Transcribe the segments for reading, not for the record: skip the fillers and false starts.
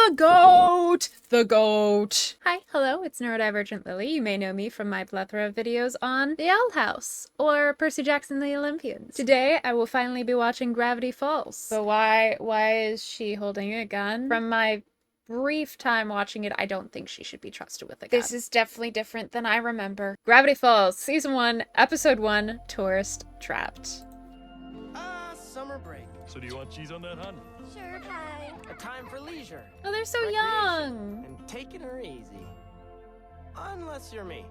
the goat! The goat! Hi, hello, it's Neurodivergent Lily. You may know me from my plethora of videos on The Owl House, or Percy Jackson and the Olympians. Today, I will finally be watching Gravity Falls. But why is she holding a gun? From my brief time watching it, I don't think she should be trusted with a gun. This is definitely different than I remember. Gravity Falls, Season 1, Episode 1, Tourist Trapped. Summer break. So do you want cheese on that, hon? Sure, hi. A time for leisure. Oh, they're so recreation, young! And taking her easy. Unless you're me.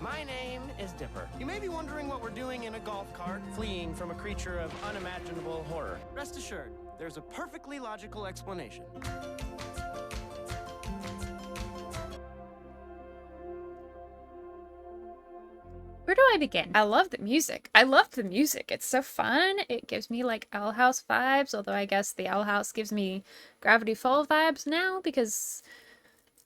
My name is Dipper. You may be wondering what we're doing in a golf cart, fleeing from a creature of unimaginable horror. Rest assured, there's a perfectly logical explanation. Where do I begin? I love the music. I love the music. It's so fun. It gives me like Owl House vibes, although I guess the Owl House gives me Gravity Falls vibes now because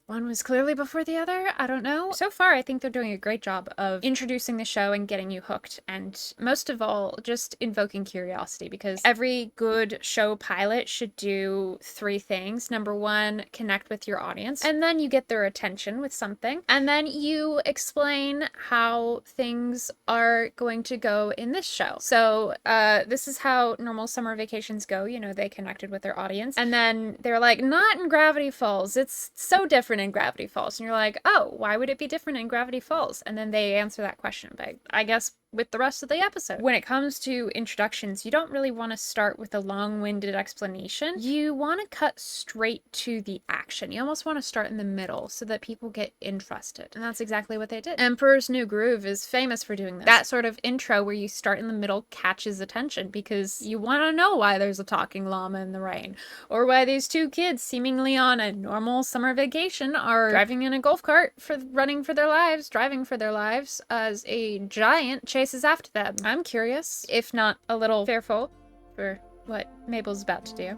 one was clearly before the other. I don't know. So far, I think they're doing a great job of introducing the show and getting you hooked, and most of all, just invoking curiosity, because every good show pilot should do 3 things. Number 1, connect with your audience, and then you get their attention with something, and then you explain how things are going to go in this show. So this is how normal summer vacations go. You know, they connected with their audience, and then they're like, not in Gravity Falls. It's so different in Gravity Falls. And you're like, oh, why would it be different in Gravity Falls? And then they answer that question, but I guess with the rest of the episode. When it comes to introductions, you don't really want to start with a long-winded explanation. You want to cut straight to the action. You almost want to start in the middle so that people get interested. And that's exactly what they did. Emperor's New Groove is famous for doing this. That sort of intro where you start in the middle catches attention because you want to know why there's a talking llama in the rain, or why these 2 kids seemingly on a normal summer vacation are driving in a golf cart driving for their lives as a giant chases after them. I'm curious, if not a little fearful, for what Mabel's about to do.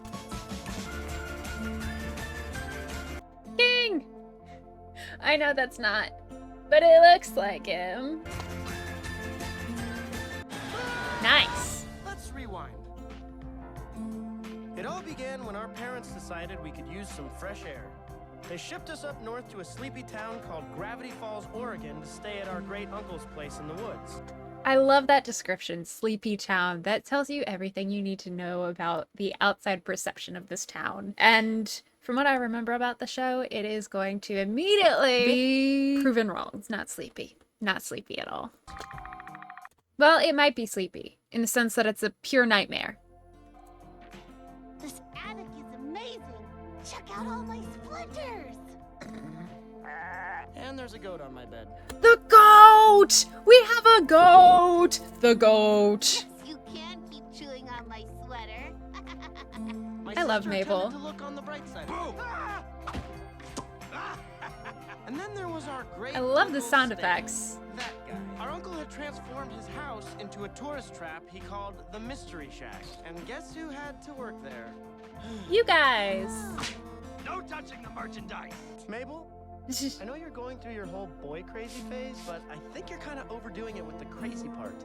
King! I know that's not, but it looks like him. Nice. Let's rewind. It all began when our parents decided we could use some fresh air. They shipped us up north to a sleepy town called Gravity Falls, Oregon, to stay at our great uncle's place in the woods. I love that description, sleepy town. That tells you everything you need to know about the outside perception of this town. And from what I remember about the show, it is going to immediately be proven wrong. It's not sleepy. Not sleepy at all. Well, it might be sleepy, in the sense that it's a pure nightmare. This attic is amazing. Check out all my splinters. And there's a goat on my bed. The goat! We have a goat! The goat. Yes, you can keep chewing on my sweater. I love sister Mabel. tended to look on the bright side. Ah! And then there was our great I love the Uncle sound Stan. effects. That guy. Our uncle had transformed his house into a tourist trap he called the Mystery Shack. And guess who had to work there? You guys. No touching the merchandise. Mabel, I know you're going through your whole boy crazy phase, but I think you're kind of overdoing it with the crazy part.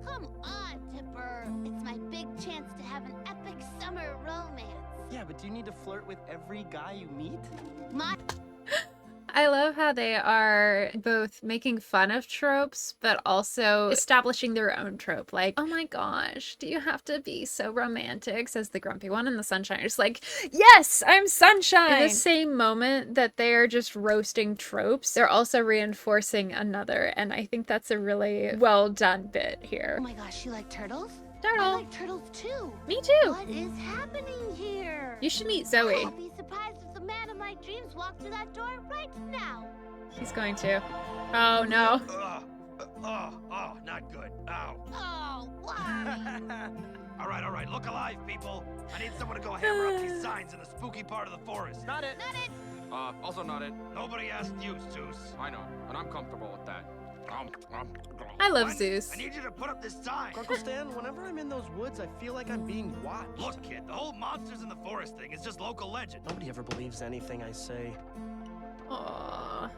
Come on, Tipper. It's my big chance to have an epic summer romance. Yeah, but do you need to flirt with every guy you meet? My I love how they are both making fun of tropes, but also establishing their own trope. Like, oh my gosh, do you have to be so romantic? Says the grumpy one, and the sunshine is like, yes, I'm sunshine! In the same moment that they are just roasting tropes, they're also reinforcing another, and I think that's a really well done bit here. Oh my gosh, you like turtles? I Turtle. like turtles too. Me too! What is happening here? You should meet Zoe. I'll be surprised if the man of my dreams walked through that door right now. He's going to. Oh no. Not good. Ow. Oh, why? All right, look alive, people. I need someone to go hammer up these signs in the spooky part of the forest. Not it. Not it. Also not it. Nobody asked you, Zeus. I know, and I'm comfortable with that. I love What? Zeus. I need you to put up this sign. Uncle Stan, whenever I'm in those woods, I feel like I'm being watched. Look, kid, the whole monsters in the forest thing is just local legend. Nobody ever believes anything I say. Aww.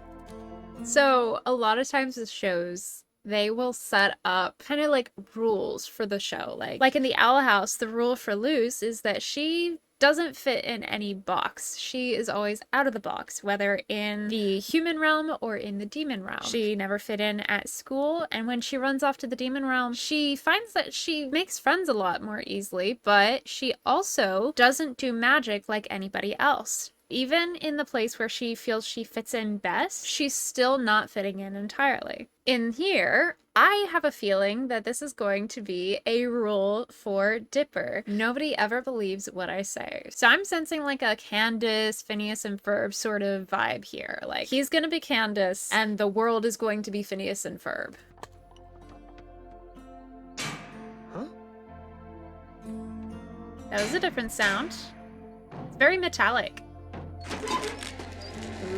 So, a lot of times with shows, they will set up kind of like rules for the show. Like in the Owl House, the rule for Luce is that she doesn't fit in any box. She is always out of the box, whether in the human realm or in the demon realm. She never fit in at school, and when she runs off to the demon realm, she finds that she makes friends a lot more easily, but she also doesn't do magic like anybody else. Even in the place where she feels she fits in best, she's still not fitting in entirely. In here, I have a feeling that this is going to be a rule for Dipper. Nobody ever believes what I say. So I'm sensing like a Candace, Phineas, and Ferb sort of vibe here. Like, he's gonna be Candace, and the world is going to be Phineas and Ferb. Huh? That was a different sound. It's very metallic.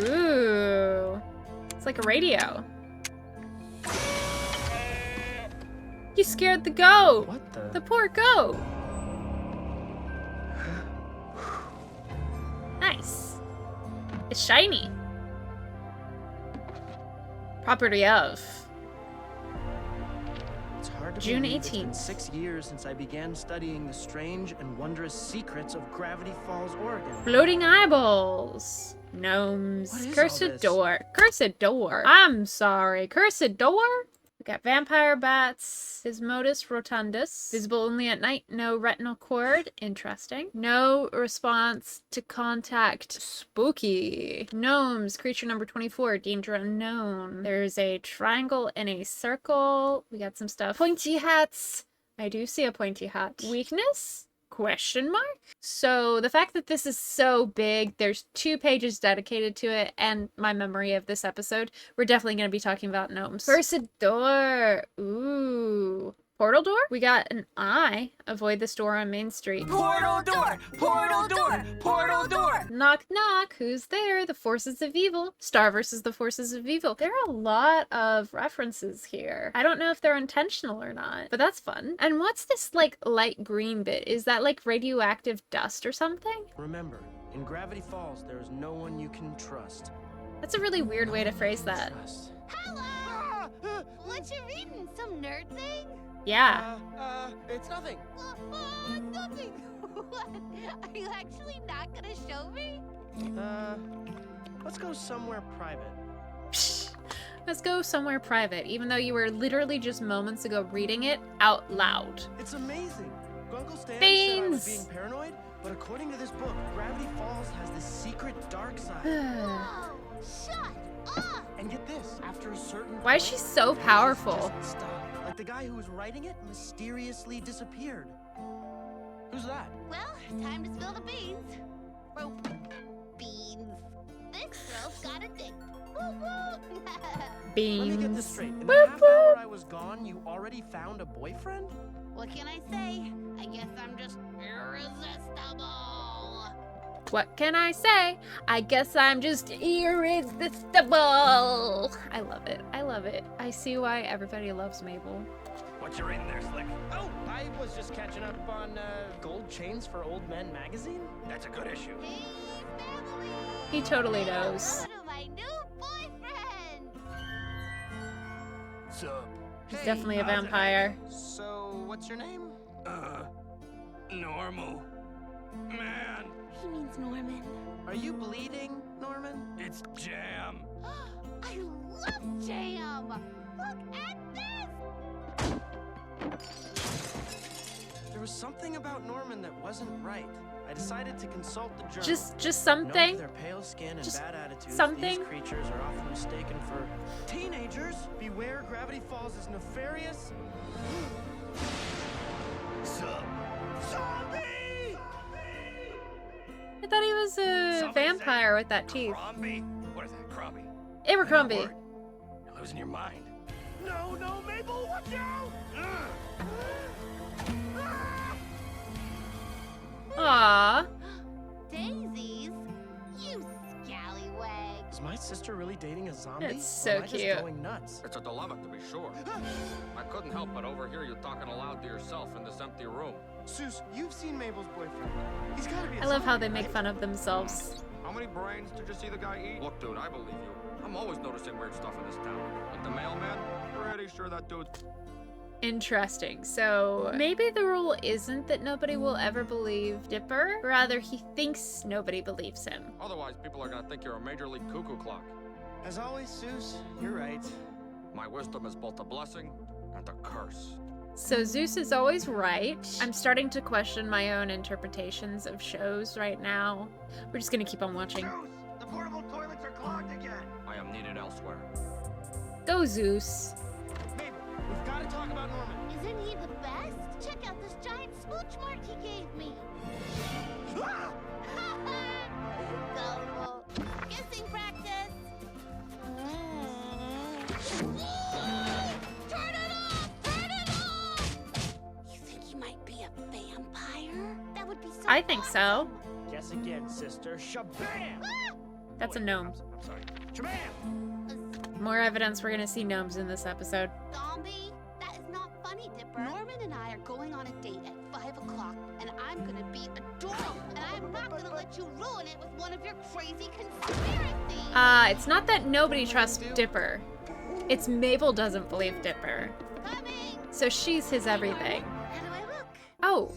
Ooh. It's like a radio. You scared the goat! What the? The poor goat! Nice. It's shiny. Property of. It's hard to June believe it's been 18th. 6 years since I began studying the strange and wondrous secrets of Gravity Falls, Oregon. Floating eyeballs. Gnomes. What is all Cursed this? door. Cursed door. I'm sorry. Cursed door? We got vampire bats. Desmodus rotundus. Visible only at night. No retinal cord. Interesting. No response to contact. Spooky. Gnomes. Creature number 24. Danger unknown. There's a triangle and a circle. We got some stuff. Pointy hats. I do see a pointy hat. Weakness? Question mark? So the fact that this is so big, there's 2 pages dedicated to it, and my memory of this episode, we're definitely going to be talking about gnomes. Cursed door. Ooh. Portal door? We got an eye. Avoid this door on Main Street. Portal door! Portal door! Portal door! Knock knock. Who's there? The forces of evil. Star versus the forces of evil. There are a lot of references here. I don't know if they're intentional or not, but that's fun. And what's this like light green bit? Is that like radioactive dust or something? Remember, in Gravity Falls, there is no one you can trust. That's a really weird way to phrase that. Trust. Hello! What you reading? Some nerd thing? Yeah. It's nothing. Nothing. What? Are you actually not gonna show me? Let's go somewhere private. Let's go somewhere private, even though you were literally just moments ago reading it out loud. It's amazing. Uncle Stan said I was Beans. being paranoid, but according to this book, Gravity Falls has this secret dark side. Whoa! Shut up! And get this, after a certain Why is she so point, powerful? it just stopped. Like the guy who was writing it mysteriously disappeared. Who's that? Well, time to spill the beans. Oh, beans. This girl's got a dick. Woo woo! Beans. Let me get this straight. In the Whoop, half hour whoop. I was gone, you already found a boyfriend? What can I say? I guess I'm just irresistible. What can I say? I guess I'm just irresistible. I love it. I love it. I see why everybody loves Mabel. What you reading there, Slick? Oh, I was just catching up on Gold Chains for Old Men magazine. That's a good issue. Hey, family! He totally knows. Hello to my new boyfriend! Sup? He's Hey, definitely a how's it vampire. So, what's your name? Normal. Man, He means Norman. Are you bleeding, Norman? it's jam. I love jam! Look at this! There was something about Norman that wasn't right. I decided to consult the journal. Just Known something. for their pale skin and Just bad attitudes, something. these creatures are often mistaken for teenagers. Beware, Gravity Falls is nefarious. Sup? Zombie! I thought he was a Somebody vampire say with that teeth. Crombie? What is that, Crombie? Abercrombie. You're losing your mind. No, no, Mabel, watch out! Aww. Daisies? You scallywag. Is my sister really dating a zombie? That's Or so am I just cute. going nuts? It's a dilemma, to be sure. I couldn't help but overhear you talking aloud to yourself in this empty room. Seuss, you've seen Mabel's boyfriend. He's gotta be a I love how zombie, they make right? fun of themselves. How many brains did you see the guy eat? Look, dude, I believe you. I'm always noticing weird stuff in this town. But the mailman? Pretty sure that dude. Interesting. So maybe the rule isn't that nobody will ever believe Dipper. Rather, he thinks nobody believes him. Otherwise, people are gonna think you're a major league cuckoo clock. As always, Zeus, you're right. My wisdom is both a blessing and a curse. So Zeus is always right. I'm starting to question my own interpretations of shows right now. We're just gonna keep on watching. Zeus, the portable toilets are clogged again. I am needed elsewhere. Go, Zeus. Mabel, we've got to talk about Norman. Isn't he the best? Check out this giant smooch mark he gave me. Ah! Gullible. Kissing practice. Turn it off! Turn it off! You think he might be a vampire? That would be so I think so. awesome. Guess again, sister. Shabam! Ah! That's a Wait, gnome. I'm sorry. Shabam! More evidence we're gonna see gnomes in this episode. Zombie, that is not funny, Dipper. Norman and I are going on a date at 5 o'clock, and I'm gonna be adorable, and I'm not gonna let you ruin it with one of your crazy conspiracies. It's not that nobody trusts Dipper. It's Mabel doesn't believe Dipper. Coming! So she's his everything. How do I look? Oh,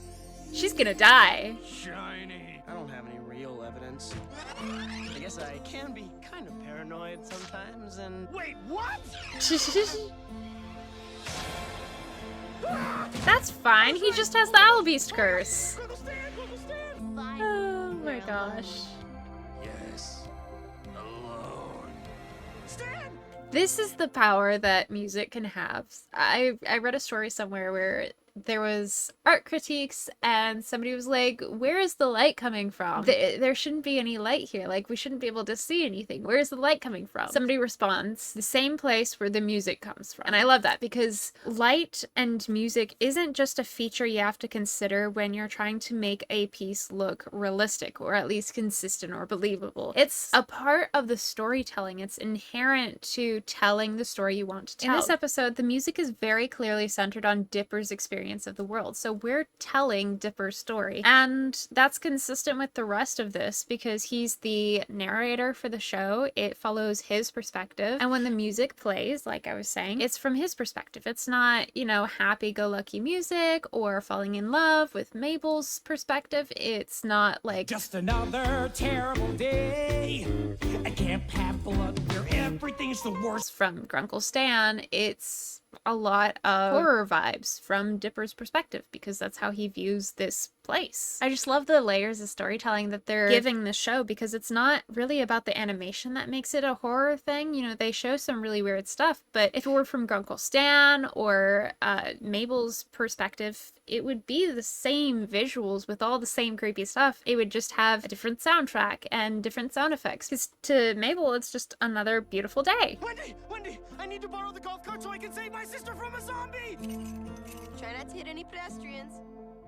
she's gonna die. Shiny. I don't have any real evidence. I guess I can be kind of paranoid sometimes, and... Wait, what? That's fine. He just has the Owl Beast curse. Go stand, go stand! Fine. Oh my We're alone. gosh. Yes. Alone. Stand! This is the power that music can have. I read a story somewhere where there was art critiques and somebody was like, where is the light coming from? There shouldn't be any light here. Like, we shouldn't be able to see anything. Where is the light coming from? Somebody responds, the same place where the music comes from. And I love that because light and music isn't just a feature you have to consider when you're trying to make a piece look realistic or at least consistent or believable. It's a part of the storytelling. It's inherent to telling the story you want to tell. In this episode, the music is very clearly centered on Dipper's experience of the world. So we're telling Dipper's story. And that's consistent with the rest of this because he's the narrator for the show. It follows his perspective. And when the music plays, like I was saying, it's from his perspective. It's not, you know, happy-go-lucky music or falling in love with Mabel's perspective. It's not like Just another terrible day at Camp Half-Blood where everything's the worst. from Grunkle Stan. It's a lot of horror vibes from Dipper's perspective because that's how he views this place. I just love the layers of storytelling that they're giving the show because it's not really about the animation that makes it a horror thing. You know, they show some really weird stuff, but if it were from Grunkle Stan or Mabel's perspective, it would be the same visuals with all the same creepy stuff. It would just have a different soundtrack and different sound effects. Because to Mabel, it's just another beautiful day. Wendy, I need to borrow the golf cart so I can save my sister from a zombie! Try not to hit any pedestrians.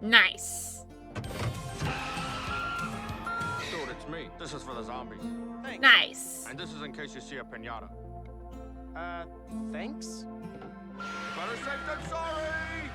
Nice. Dude, it's me. This is for the zombies. Thanks. Nice. And this is in case you see a piñata. Thanks? Better safe than sorry!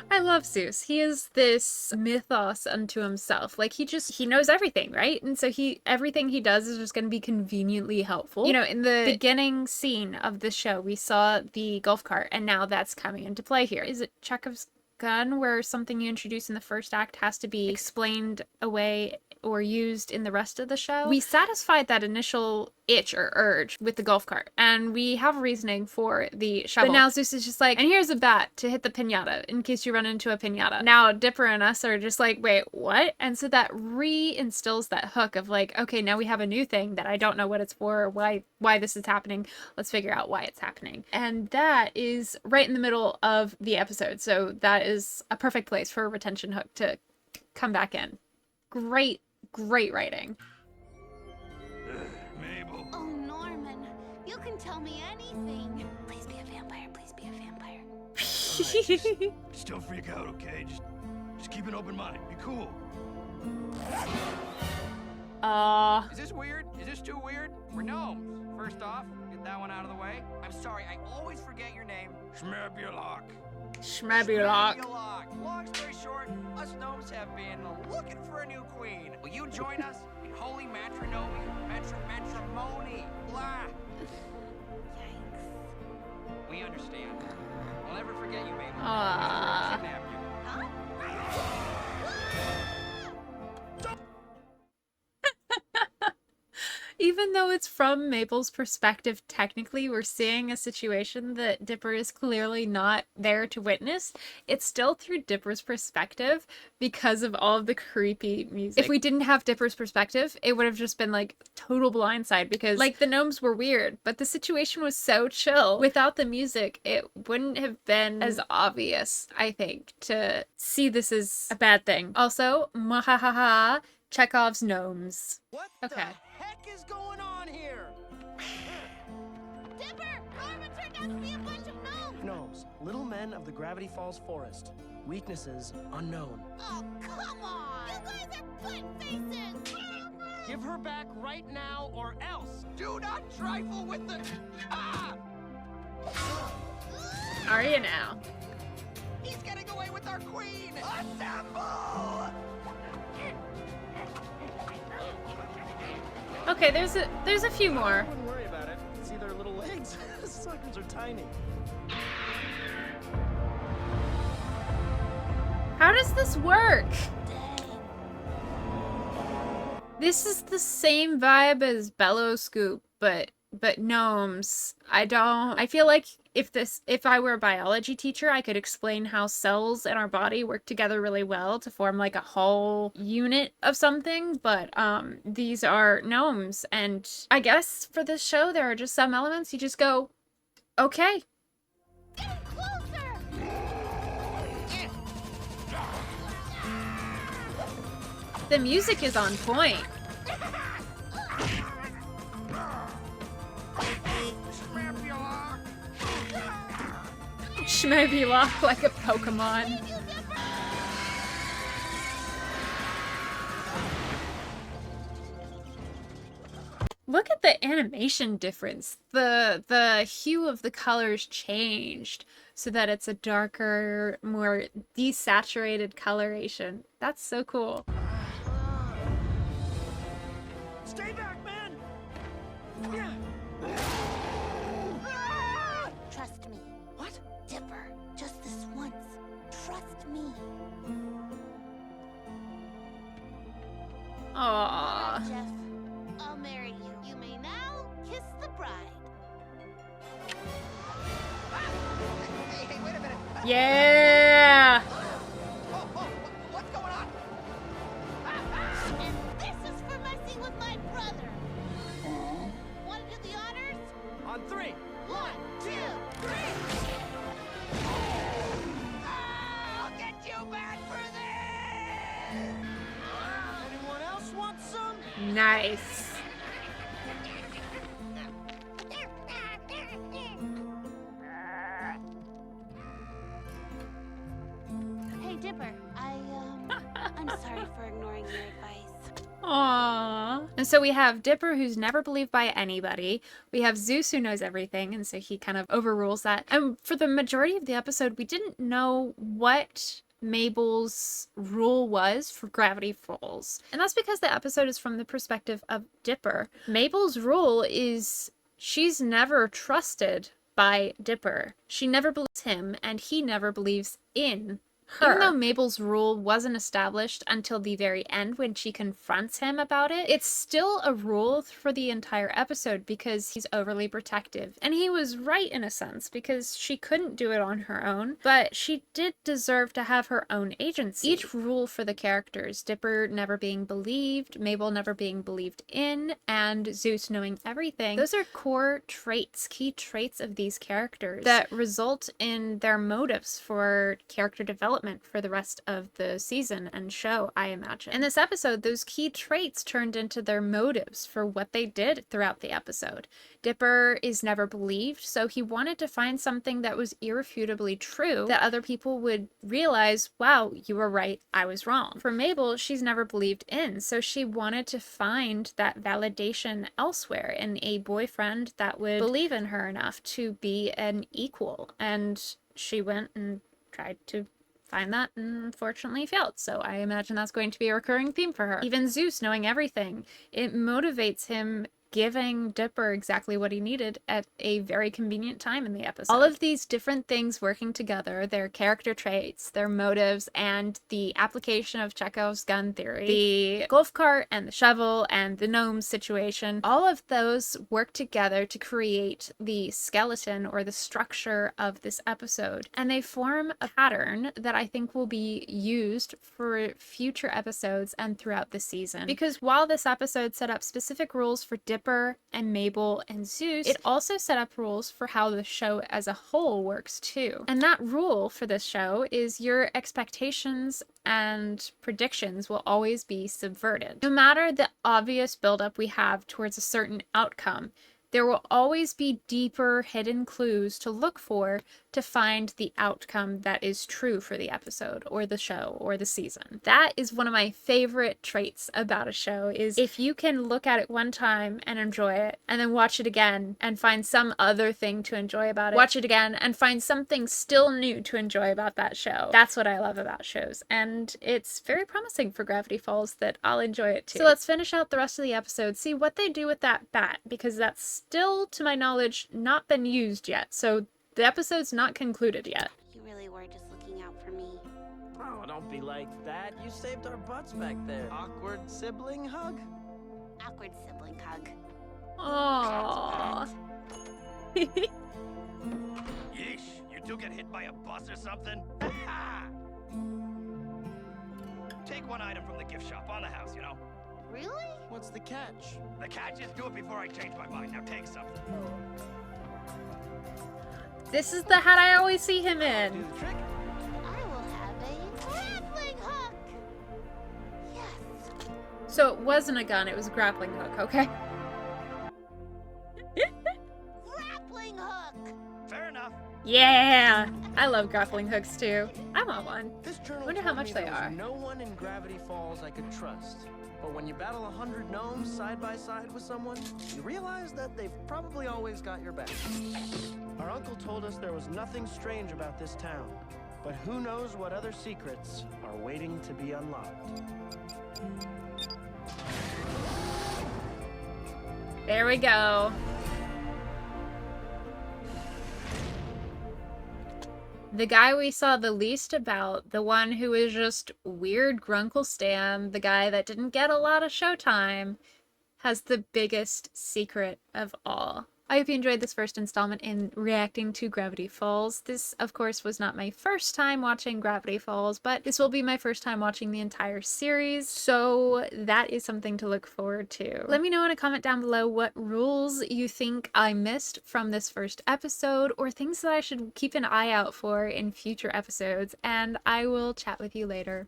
I love Zeus. He is this mythos unto himself. Like he knows everything, right? And so everything he does is just going to be conveniently helpful. You know, in the beginning scene of the show, we saw the golf cart and now that's coming into play here. Is it Chekhov's gun where something you introduce in the first act has to be explained away or used in the rest of the show? We satisfied that initial itch or urge with the golf cart and we have reasoning for the shovel. But now Zeus is just like, and here's a bat to hit the piñata in case you run into a piñata. Now Dipper and us are just like, wait, what? And so that reinstills that hook of like, okay, now we have a new thing that I don't know what it's for or why this is happening. Let's figure out why it's happening. And that is right in the middle of the episode. So that is a perfect place for a retention hook to come back in. Great writing. Mabel. Oh, Norman, you can tell me anything. Please be a vampire. Please be a vampire. Just don't freak out, okay? Just keep an open mind. Be cool. Is this weird? Is this too weird? We're gnomes. First off, get that one out of the way. I'm sorry, I always forget your name. Schmabulok. Schmabulok. Long story short, us gnomes have been looking for a new queen. Will you join us in holy matrimony? Matrimony. Blah. We understand. We'll never forget you, Mabel. Aww. Kidnapped you. Even though it's from Mabel's perspective, technically we're seeing a situation that Dipper is clearly not there to witness. It's still through Dipper's perspective because of all of the creepy music. If we didn't have Dipper's perspective, it would have just been like total blindside because like the gnomes were weird, but the situation was so chill. Without the music, it wouldn't have been as obvious, I think, to see this as a bad thing. Also, mwahaha, Chekhov's gnomes. What Okay. the heck is going on here? Dipper! Norman turned out to be a bunch of gnomes! Gnomes, little men of the Gravity Falls forest. Weaknesses unknown. Oh, come on! You guys are butt faces! Give her back right now or else. Do not trifle with the... Ah! Are you now? He's getting away with our queen! Assemble! Okay, there's a few I more. wouldn't worry about it. See their little legs? Suckers are tiny. How does this work? Dang. This is the same vibe as Bellow Scoop, but gnomes. I feel like if I were a biology teacher, I could explain how cells in our body work together really well to form like a whole unit of something, but these are gnomes, and I guess for this show there are just some elements you just go, okay. Get closer! The music is on point. Maybe lock like a Pokemon. Look at the animation difference. The hue of the colors changed so that it's a darker, more desaturated coloration. That's so cool. Stay back, man! Trust me. What? Dipper, just this once. Trust me. Aww. Jeff, I'll marry you. You may now kiss the bride. Hey, wait a minute. Yeah. What's going on? And this is for messing with my brother. Want to do the honors? On three. 1, 2, 3. I'll get you back for this! Anyone else want some? Nice. Hey, Dipper, I'm sorry for ignoring your advice. Aww. And so we have Dipper, who's never believed by anybody. We have Zeus, who knows everything, and so he kind of overrules that. And for the majority of the episode, we didn't know what Mabel's rule was for Gravity Falls. And that's because the episode is from the perspective of Dipper. Mabel's rule is she's never trusted by Dipper. She never believes him, and he never believes in her. Even though Mabel's rule wasn't established until the very end when she confronts him about it, it's still a rule for the entire episode because he's overly protective. And he was right in a sense because she couldn't do it on her own, but she did deserve to have her own agency. Each rule for the characters, Dipper never being believed, Mabel never being believed in, and Zeus knowing everything, those are core traits, key traits of these characters that result in their motives for character development for the rest of the season and show, I imagine. In this episode, those key traits turned into their motives for what they did throughout the episode. Dipper is never believed, so he wanted to find something that was irrefutably true that other people would realize, wow, you were right, I was wrong. For Mabel, she's never believed in, so she wanted to find that validation elsewhere in a boyfriend that would believe in her enough to be an equal. And she went and tried to find that and unfortunately failed. So I imagine that's going to be a recurring theme for her. Even Zeus knowing everything, it motivates him giving Dipper exactly what he needed at a very convenient time in the episode. All of these different things working together, their character traits, their motives, and the application of Chekhov's gun theory, the golf cart and the shovel and the gnome situation, all of those work together to create the skeleton or the structure of this episode. And they form a pattern that I think will be used for future episodes and throughout the season. Because while this episode set up specific rules for Dipper and Mabel and Zeus, it also set up rules for how the show as a whole works too. And that rule for this show is your expectations and predictions will always be subverted. No matter the obvious buildup we have towards a certain outcome, there will always be deeper hidden clues to look for to find the outcome that is true for the episode or the show or the season. That is one of my favorite traits about a show, is if you can look at it one time and enjoy it and then watch it again and find some other thing to enjoy about it, watch it again and find something still new to enjoy about that show. That's what I love about shows, and it's very promising for Gravity Falls that I'll enjoy it too. So let's finish out the rest of the episode, see what they do with that bat, because that's still, to my knowledge, not been used yet. So the episode's not concluded yet. You really were just looking out for me. Oh, don't be like that. You saved our butts back there. Awkward sibling hug? Awkward sibling hug. Aww. Yeesh, you two get hit by a bus or something? Take one item from the gift shop on the house, you know? Really? What's the catch? The catch is do it before I change my mind. Now take something. This is the hat I always see him Do in. the trick. I will have a grappling hook. Yes. So it wasn't a gun, it was a grappling hook, okay? Grappling hook. Fair enough. Yeah! I love grappling hooks too. I want one. This journal Wonder how told much me they there was are. no one in Gravity Falls I could trust. But when you battle 100 gnomes side by side with someone, you realize that they've probably always got your back. Our uncle told us there was nothing strange about this town, but who knows what other secrets are waiting to be unlocked. There we go. The guy we saw the least about, the one who was just weird Grunkle Stan, the guy that didn't get a lot of showtime, has the biggest secret of all. I hope you enjoyed this first installment in reacting to Gravity Falls. This, of course, was not my first time watching Gravity Falls, but this will be my first time watching the entire series, so that is something to look forward to. Let me know in a comment down below what rules you think I missed from this first episode, or things that I should keep an eye out for in future episodes, and I will chat with you later.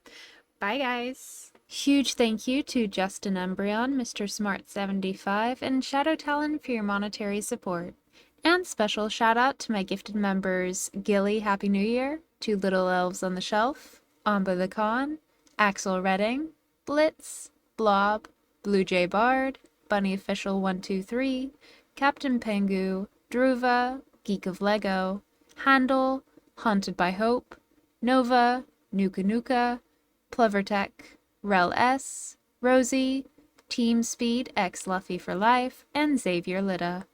Bye, guys! Huge thank you to Justin Umbreon, Mr. Smart75, and ShadowTalon for your monetary support. And special shout out to my gifted members Gilly, Happy New Year, Two Little Elves on the Shelf, Amba The Khan, Axel Redding, Blitz, Blob, bluejaybard, Bunny Official 123, Captain Pengu, Dhruva, Geek of Lego, Handel, Haunted by Hope, Nova, Nuka Nuka, Plover Tech, Rell S, Rosie, TeamspeedxLuffyforlife, and Xavier Lyda.